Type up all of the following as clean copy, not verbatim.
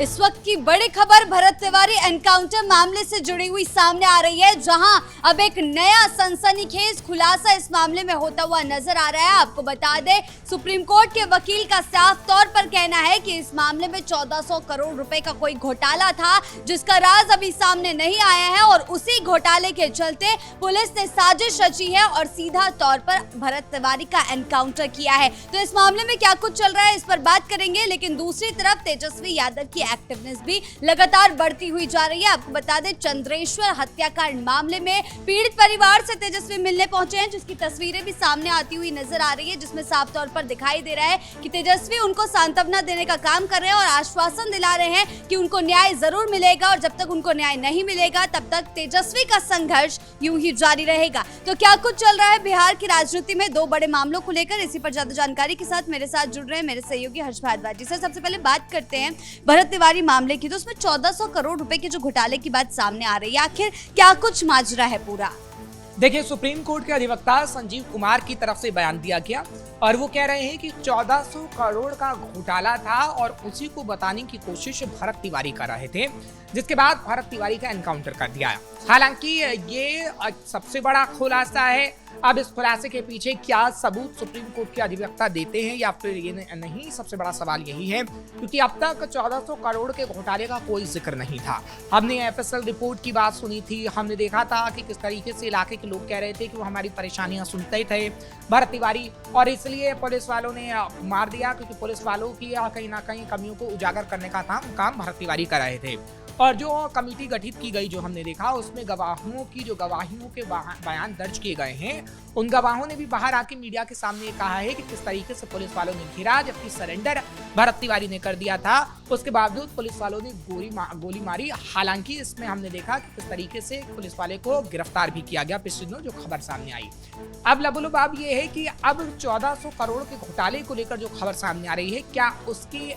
इस वक्त की बड़ी खबर भरत तिवारी एनकाउंटर मामले से जुड़ी हुई सामने आ रही है, जहां अब एक नया सनसनीखेज खुलासा इस मामले में होता हुआ नजर आ रहा है। आपको बता दें, सुप्रीम कोर्ट के वकील का साफ तौर पर कहना है कि इस मामले में 1400 करोड़ रुपए का कोई घोटाला था, जिसका राज अभी सामने नहीं आया है और उसी घोटाले के चलते पुलिस ने साजिश रची है और सीधा तौर पर भरत तिवारी का एनकाउंटर किया है। तो इस मामले में क्या कुछ चल रहा है, इस पर बात करेंगे। लेकिन दूसरी तरफ तेजस्वी यादव की एक्टिवनेस भी लगातार बढ़ती हुई जा रही है। आपको बता दें, चंद्रेश्वर हत्याकांड मामले में पीड़ित परिवार से तेजस्वी मिलने पहुंचे हैं, जिसकी तस्वीरें भी सामने आती हुई नजर आ रही है, जिसमें साफ तौर पर दिखाई दे रहा है कि तेजस्वी उनको सांत्वना देने का काम कर रहे हैं और आश्वासन दिला रहे हैं कि उनको न्याय जरूर मिलेगा और जब तक उनको न्याय नहीं मिलेगा तब तक तेजस्वी का संघर्ष यूं ही जारी रहेगा। तो क्या कुछ चल रहा है बिहार की राजनीति में दो बड़े मामलों को लेकर, इसी पर ज्यादा जानकारी के साथ मेरे साथ जुड़ रहे हैं मेरे सहयोगी हर्ष भारद्वाज जी। सर, सबसे पहले बात करते हैं भरत तिवारी मामले की। तो उसमें 1400 करोड़ रुपए के जो घोटाले की बात सामने आ रही है, आखिर क्या कुछ माजरा है पूरा? देखिए, सुप्रीम कोर्ट के अधिवक्ता संजीव कुमार की तरफ से बयान दिया गया और वो कह रहे हैं कि 1400 करोड़ का घोटाला था और उसी को बताने की कोशिश भरत तिवारी कर रहे थे, जिसके बाद भरत तिवारी का एनकाउंटर कर दिया। हालांकि ये सबसे बड़ा खुलासा है। अब इस खुलासे के पीछे क्या सबूत सुप्रीम कोर्ट के अधिवक्ता देते हैं या फिर ये नहीं, सबसे बड़ा सवाल यही है, क्योंकि अब तक 1400 करोड़ के घोटाले का कोई जिक्र नहीं था। हमने एफएसएल रिपोर्ट की बात सुनी थी, हमने देखा था कि किस तरीके से इलाके के लोग कह रहे थे कि वो हमारी परेशानियां सुनते थे भरत तिवारी, और इसलिए पुलिस वालों ने मार दिया, क्योंकि पुलिस वालों की कहीं ना कहीं कमियों को उजागर करने का काम भरत तिवारी कर रहे थे। और जो कमेटी गठित की गई, जो हमने देखा, उसमें गवाहों के बयान दर्ज किए गए हैं। उन गवाहों ने भी बाहर आके मीडिया के सामने कहा है कि किस तरीके से पुलिस वालों ने घेरा, जबकि सरेंडर भरत तिवारी ने कर दिया था। उसके बावजूद पुलिस वालों ने गोली मारी। हालांकि इसमें हमने देखा कि किस तरीके से पुलिस वाले को गिरफ्तार भी किया गया पिछले दिनों, जो खबर सामने आई। अब लबुलबाब ये है कि अब 1400 करोड़ के घोटाले को लेकर जो खबर सामने आ रही है, क्या उसकी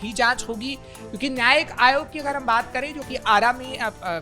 भी जांच होगी? क्योंकि न्यायिक आयोग की अगर हम बात करें, जो कि आरा में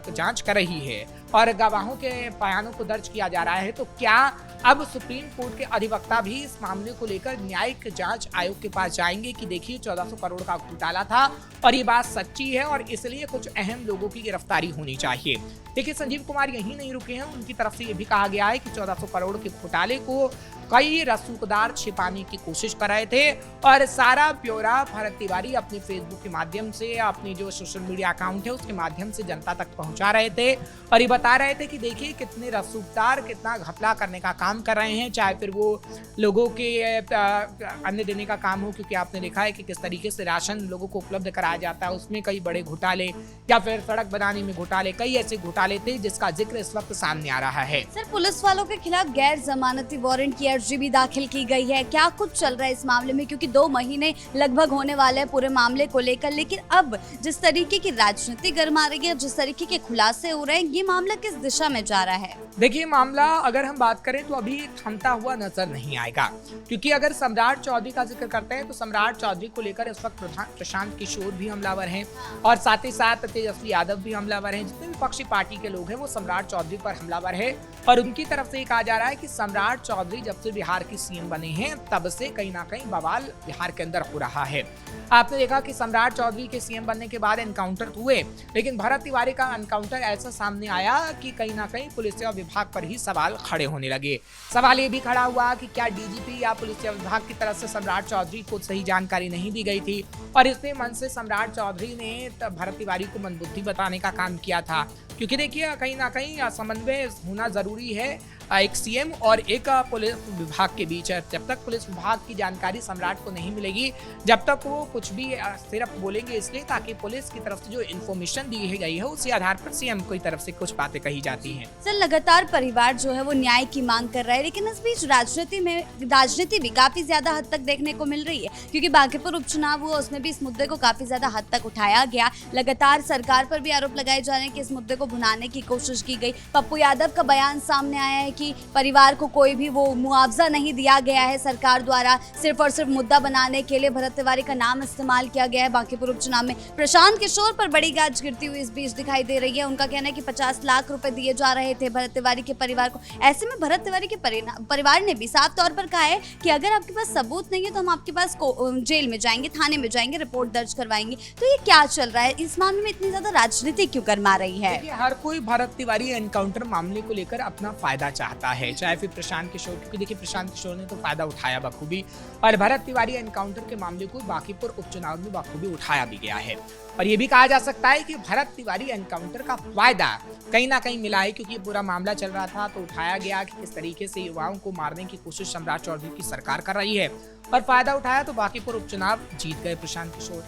जांच कर रही है और गवाहों के बयानों को दर्ज किया जा रहा है, तो क्या अब सुप्रीम कोर्ट के अधिवक्ता भी इस मामले को लेकर न्यायिक जांच आयोग के पास जाएंगे कि देखिए 1400 करोड़ का घोटाला था और ये बात सच्ची है और इसलिए कुछ अहम लोगों की गिरफ्तारी होनी चाहिए। देखिए, संजीव कुमार यही नहीं रुके हैं, उनकी तरफ से ये भी कहा गया है कि 1400 करोड़ के घोटाले को कई रसूखदार छिपाने की कोशिश कर रहे थे और सारा ब्यौरा भरत तिवारी अपने फेसबुक के माध्यम से, अपनी जो सोशल मीडिया अकाउंट है उसके माध्यम से जनता तक पहुंचा रहे थे और ये बता रहे थे कि देखिए कितने रसूखदार, कितना घपला करने का काम कर रहे हैं, चाहे फिर वो लोगों के अन्न देने का काम हो, क्योंकि आपने देखा है कि किस तरीके से राशन लोगों को उपलब्ध कराया जाता है, उसमें कई बड़े घोटाले, या फिर सड़क बनाने में घोटाले, कई ऐसे घोटाले थे जिसका जिक्र इस वक्त सामने आ रहा है। सर, पुलिस वालों के खिलाफ गैर जमानती वारंट की अर्जी भी दाखिल की गई है। क्या कुछ चल रहा है इस मामले में, क्योंकि 2 महीने लगभग होने वाले हैं पूरे मामले को लेकर, लेकिन अब जिस तरीके की राजनीति गर्मा रही है, जिस तरीके के खुलासे हो रहे हैं, ये मामला किस दिशा में जा रहा है? देखिए, मामला अगर हम बात करें तो अभी थमता हुआ नजर नहीं आएगा, क्योंकि अगर सम्राट चौधरी का जिक्र करते हैं तो सम्राट चौधरी को लेकर इस वक्त प्रशांत किशोर भी हमलावर हैं और साथ ही साथ तेजस्वी यादव भी हमलावर हैं। जितने विपक्षी पार्टी के लोग हैं वो सम्राट चौधरी पर हमलावर है और उनकी तरफ से ये कहा जा रहा है कि सम्राट चौधरी जब से बिहार की सीएम बने हैं तब से कहीं ना कहीं बवाल बिहार के अंदर हो रहा है। आपने देखा कि सम्राट चौधरी के सीएम बनने के बाद एनकाउंटर हुए, लेकिन भरत तिवारी का एनकाउंटर ऐसा सामने आया कि कहीं ना कहीं पुलिस सेवा विभाग पर ही सवाल खड़े होने लगे। सवाल ये भी खड़ा हुआ कि क्या डीजीपी या पुलिस सेवा विभाग की तरफ से सम्राट चौधरी को सही जानकारी नहीं दी गई थी और इसलिए मन से सम्राट चौधरी ने भरत तिवारी को मंदबुद्धि बताने का काम किया था। क्योंकि देखिए, कहीं ना कहीं समन्वय होना जरूरी है एक सीएम और एक पुलिस विभाग के बीच। जब तक पुलिस विभाग की जानकारी सम्राट को नहीं मिलेगी, जब तक वो कुछ भी सिर्फ बोलेंगे इसलिए ताकि पुलिस की तरफ से जो इन्फॉर्मेशन दी गई है उसी आधार पर सीएम की तरफ से कुछ बातें कही जाती हैं। सर, लगातार परिवार जो है वो न्याय की मांग कर रहा है, लेकिन इस बीच राजनीति भी काफी ज्यादा हद तक देखने को मिल रही है, क्योंकि बांकीपुर उपचुनाव हुआ, उसमें भी इस मुद्दे को काफी ज्यादा हद तक उठाया गया। लगातार सरकार पर भी आरोप लगाए जा रहे हैं कि इस मुद्दे को भुनाने की कोशिश की गई। पप्पू यादव का बयान सामने आया है कि परिवार को कोई भी वो मुआवजा नहीं दिया गया है सरकार द्वारा, सिर्फ और सिर्फ मुद्दा बनाने के लिए भरत तिवारी का नाम इस्तेमाल किया गया है। बांकीपुर उपचुनाव में प्रशांत किशोर पर बड़ी गाज गिरती हुई इस बीच दिखाई दे रही है। उनका कहना है कि 50 लाख रुपए दिए जा रहे थे भरत तिवारी के परिवार को। ऐसे में भरत तिवारी के परिवार ने भी साफ तौर पर कहा है कि अगर आपके पास सबूत नहीं है तो हम आपके पास जेल में जाएंगे, थाने में जाएंगे, रिपोर्ट दर्ज करवाएंगे। तो ये क्या चल रहा है? इस मामले में इतनी ज्यादा राजनीति क्यों गरमा रही है? हर कोई भरत तिवारी एनकाउंटर मामले को लेकर अपना फायदा चाहता है, चाहे फिर प्रशांत किशोर, क्योंकि देखिए प्रशांत किशोर ने तो फायदा उठाया बखूबी, और भरत तिवारी एनकाउंटर के मामले को बांकीपुर उपचुनाव में बखूबी उठाया भी गया है। और ये भी कहा जा सकता है कि भरत तिवारी एनकाउंटर का फायदा कहीं ना कहीं मिला है, क्योंकि पूरा मामला चल रहा था तो उठाया गया कि किस तरीके से युवाओं को मारने की कोशिश सम्राट चौधरी की सरकार कर रही है, और फायदा उठाया तो बांकीपुर उपचुनाव जीत गए प्रशांत किशोर।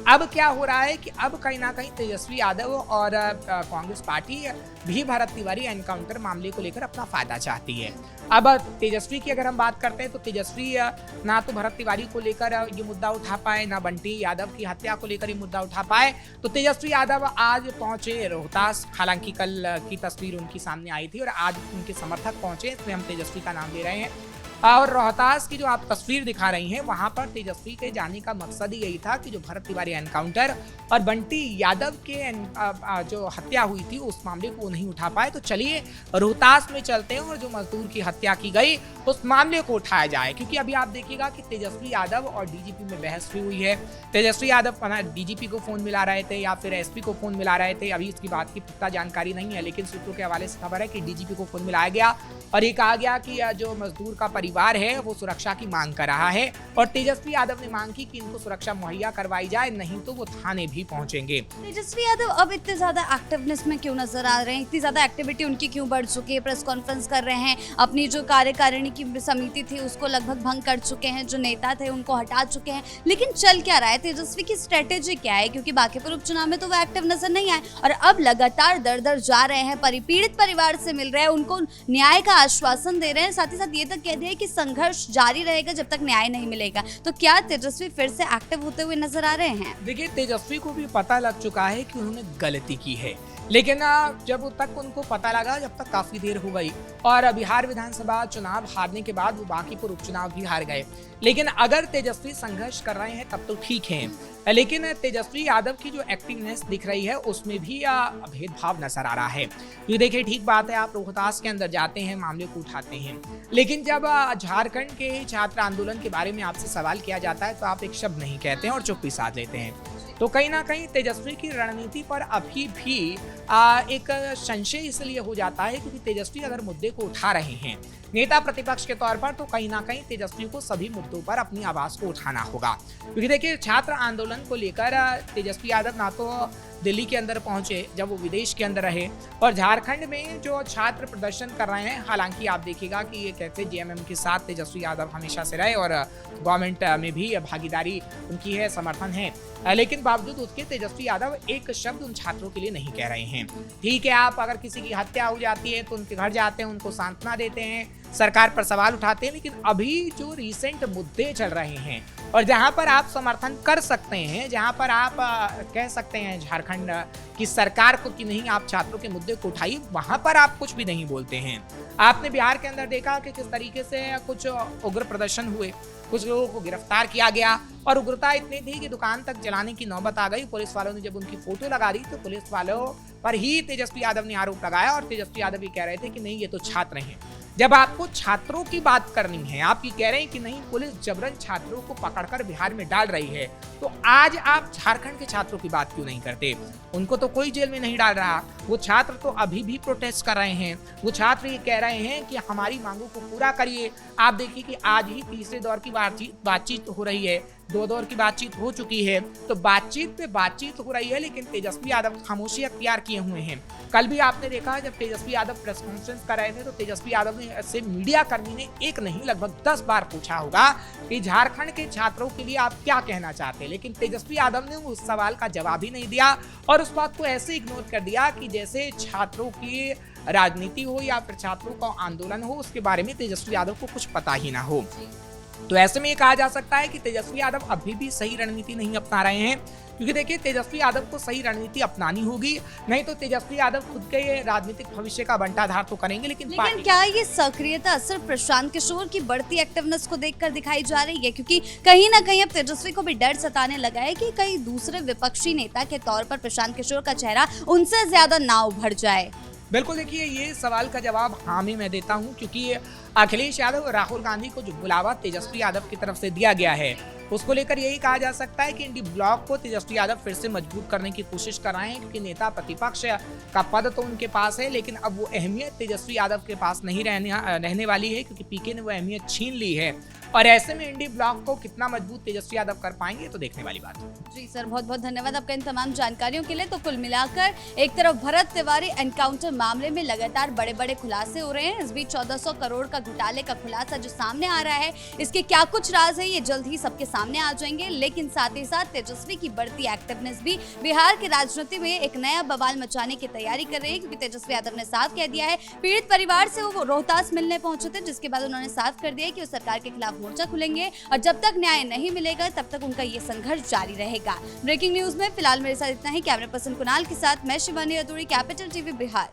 अब क्या हो रहा है कि अब कहीं ना कहीं तेजस्वी यादव और कांग्रेस पार्टी भी भरत तिवारी एनकाउंटर मामले को लेकर अपना फायदा चाहती है। अब तेजस्वी की अगर हम बात करते हैं तो तेजस्वी ना तो भरत तिवारी को लेकर ये मुद्दा उठा पाए, ना बंटी यादव की हत्या को लेकर ये मुद्दा उठा पाए। तो तेजस्वी यादव आज पहुंचे रोहतास, हालांकि कल की तस्वीर उनकी सामने आई थी और आज उनके समर्थक पहुंचे, इसमें हम तेजस्वी का नाम ले रहे हैं। और रोहतास की जो आप तस्वीर दिखा रही हैं, वहां पर तेजस्वी के जाने का मकसद ही यही था कि जो भरत तिवारी एनकाउंटर और बंटी यादव के जो हत्या हुई थी उस मामले को नहीं उठा पाए। तो चलिए रोहतास में चलते हैं और जो मजदूर की हत्या की गई उस मामले को उठाया जाए, क्योंकि अभी आप देखिएगा कि तेजस्वी यादव और डीजीपी में बहस भी हुई है। तेजस्वी यादव डीजीपी को फोन मिला रहे थे या फिर एसपी को फोन मिला रहे थे, अभी इसकी बात की पुख्ता जानकारी नहीं है, लेकिन सूत्रों के हवाले से खबर है कि डीजीपी को फोन मिलाया गया और ये कहा गया कि जो मजदूर का परिवार है वो सुरक्षा की मांग कर रहा है, और तेजस्वी यादव ने मांग की कि इनको सुरक्षा मुहैया करवाई जाए, नहीं तो वो थाने भी पहुंचेंगे। तेजस्वी यादव अब इतने ज्यादा एक्टिवनेस में क्यों नजर आ रहे हैं? इतनी ज्यादा एक्टिविटी उनकी क्यों बढ़ चुकी है? प्रेस कॉन्फ्रेंस कर रहे हैं, अपनी जो कार्यकारिणी की समिति थी उसको लगभग भंग कर चुके हैं, जो नेता थे उनको हटा चुके हैं, लेकिन चल क्या रहा है? तेजस्वी की स्ट्रेटेजी क्या है? क्योंकि बांकीपुर उपचुनाव में तो वो एक्टिव नजर नहीं आए और अब लगातार दर दर जा रहे हैं, पीड़ित परिवार से मिल रहे हैं, उनको न्याय का आश्वासन दे रहे हैं, साथ ही साथ ये तक कह दिया कि संघर्ष जारी रहेगा जब तक न्याय नहीं मिलेगा। तो क्या तेजस्वी फिर से एक्टिव होते हुए नजर आ रहे हैं? देखिए तेजस्वी को भी पता लग चुका है कि उन्होंने गलती की है, लेकिन जब तक उनको पता लगा जब तक काफी देर हो गई, और बिहार विधानसभा चुनाव हारने के बाद वो बांकीपुर उपचुनाव भी हार गए। लेकिन अगर तेजस्वी संघर्ष कर रहे हैं तब तो ठीक है, लेकिन तेजस्वी यादव की जो एक्टिवनेस दिख रही है उसमें भी भेदभाव नजर आ रहा है। ये देखिए ठीक बात है, आप रोहतास के अंदर जाते हैं, मामले को उठाते हैं, लेकिन जब झारखंड के छात्र आंदोलन के बारे में आपसे सवाल किया जाता है तो आप एक शब्द नहीं कहते हैं और चुप्पी साध लेते हैं। तो कहीं ना कहीं तेजस्वी की रणनीति पर अभी भी एक संशय इसलिए हो जाता है क्योंकि तेजस्वी अगर मुद्दे को उठा रहे हैं नेता प्रतिपक्ष के तौर पर, तो कहीं ना कहीं तेजस्वी को सभी मुद्दों पर अपनी आवाज को उठाना होगा। क्योंकि देखिए छात्र आंदोलन को लेकर तेजस्वी यादव ना तो दिल्ली के अंदर पहुंचे जब वो विदेश के अंदर रहे, और झारखंड में जो छात्र प्रदर्शन कर रहे हैं, हालांकि आप देखिएगा कि ये कहते जेएमएम के साथ तेजस्वी यादव हमेशा से रहे और गवर्नमेंट में भी भागीदारी उनकी है, समर्थन है, लेकिन बावजूद उसके तेजस्वी यादव एक शब्द उन छात्रों के लिए नहीं कह रहे हैं। ठीक है, आप अगर किसी की हत्या हो जाती है तो उनके घर जाते हैं, उनको सांत्वना देते हैं, सरकार पर सवाल उठाते हैं, लेकिन अभी जो रिसेंट मुद्दे चल रहे हैं और जहां पर आप समर्थन कर सकते हैं, जहां पर आप कह सकते हैं झारखंड की सरकार को कि नहीं आप छात्रों के मुद्दे को उठाइए, वहां पर आप कुछ भी नहीं बोलते हैं। आपने बिहार के अंदर देखा कि किस तरीके से कुछ उग्र प्रदर्शन हुए, कुछ लोगों को गिरफ्तार किया गया और उग्रता इतनी थी कि दुकान तक जलाने की नौबत आ गई। पुलिस वालों ने जब उनकी फोटो लगा दी तो पुलिस वालों पर ही तेजस्वी यादव ने आरोप लगाया और तेजस्वी यादव ये कह रहे थे कि नहीं ये तो छात्र हैं। जब आपको छात्रों की बात करनी है, आप ये कह रहे हैं कि नहीं पुलिस जबरन छात्रों को पकड़कर बिहार में डाल रही है, तो आज आप झारखंड के छात्रों की बात क्यों नहीं करते? उनको तो कोई जेल में नहीं डाल रहा, वो छात्र तो अभी भी प्रोटेस्ट कर रहे हैं, वो छात्र ये कह रहे हैं कि हमारी मांगों को पूरा करिए। आप देखिए कि आज ही तीसरे दौर की बातचीत हो रही है, 2 दौर की बातचीत हो चुकी है, तो बातचीत पे बातचीत हो रही है, लेकिन तेजस्वी यादव खामोशी अख्तियार किए हुए हैं। कल भी आपने देखा जब तेजस्वी यादव प्रेस कॉन्फ्रेंस कर रहे थे तो तेजस्वी यादव ने से मीडिया कर्मी ने एक नहीं लगभग 10 बार पूछा होगा कि झारखंड के छात्रों के लिए आप क्या कहना चाहते हैं, लेकिन तेजस्वी यादव ने उस सवाल का जवाब ही नहीं दिया और उस बात को ऐसे इग्नोर कर दिया कि जैसे छात्रों की राजनीति हो या फिर छात्रों का आंदोलन हो उसके बारे में तेजस्वी यादव को कुछ पता ही ना हो। तो ऐसे में ये कहा जा सकता है कि तेजस्वी यादव अभी भी सही रणनीति नहीं अपना रहे हैं, क्योंकि देखिए तेजस्वी यादव को सही रणनीति अपनानी होगी, नहीं तो तेजस्वी यादव खुद के ये राजनीतिक भविष्य का बंटाधार तो करेंगे, लेकिन क्या ये सक्रियता सिर्फ प्रशांत किशोर की बढ़ती एक्टिवनेस को देखकर दिखाई जा रही है? क्योंकि कहीं ना कहीं अब तेजस्वी को भी डर सताने लगा है कि कहीं दूसरे विपक्षी नेता के तौर पर प्रशांत किशोर का चेहरा उनसे ज्यादा ना उभर जाए। बिल्कुल, देखिए ये सवाल का जवाब हाँ में मैं देता हूं, क्योंकि अखिलेश यादव और राहुल गांधी को जो बुलावा तेजस्वी यादव की तरफ से दिया गया है, उसको लेकर यही कहा जा सकता है कि इंडी ब्लॉक को तेजस्वी यादव फिर से मजबूत करने की कोशिश कर रहे हैं, क्योंकि नेता प्रतिपक्ष का पद तो उनके पास है, लेकिन अब वो अहमियत तेजस्वी यादव के पास नहीं रहने वाली है, क्योंकि पीके ने वो अहमियत छीन ली है। और ऐसे में इंडी ब्लॉक को कितना मजबूत तेजस्वी यादव कर पाएंगे तो देखने वाली बात है। जी सर, बहुत बहुत धन्यवाद आपका इन तमाम जानकारियों के लिए। तो कुल मिलाकर एक तरफ भरत तिवारी एनकाउंटर मामले में लगातार बड़े बड़े खुलासे हो रहे हैं। इस बीच 1400 करोड़ का घोटाले का खुलासा जो सामने आ रहा है, इसके क्या कुछ राज है ये जल्द ही सबके सामने आ जाएंगे। लेकिन साथ ही साथ तेजस्वी की बढ़ती एक्टिवनेस भी बिहार की राजनीति में एक नया बवाल मचाने की तैयारी कर रही है, क्योंकि तेजस्वी यादव ने साफ कह दिया है, पीड़ित परिवार से वो रोहतास मिलने पहुंचे थे, जिसके बाद उन्होंने साफ कर दिया कि वो सरकार के खिलाफ मोर्चा खुलेंगे और जब तक न्याय नहीं मिलेगा तब तक उनका ये संघर्ष जारी रहेगा। ब्रेकिंग न्यूज में फिलहाल मेरे साथ इतना ही। कैमरा पर्सन कुणाल के साथ मैं शिवानी अधूरी, कैपिटल टीवी बिहार।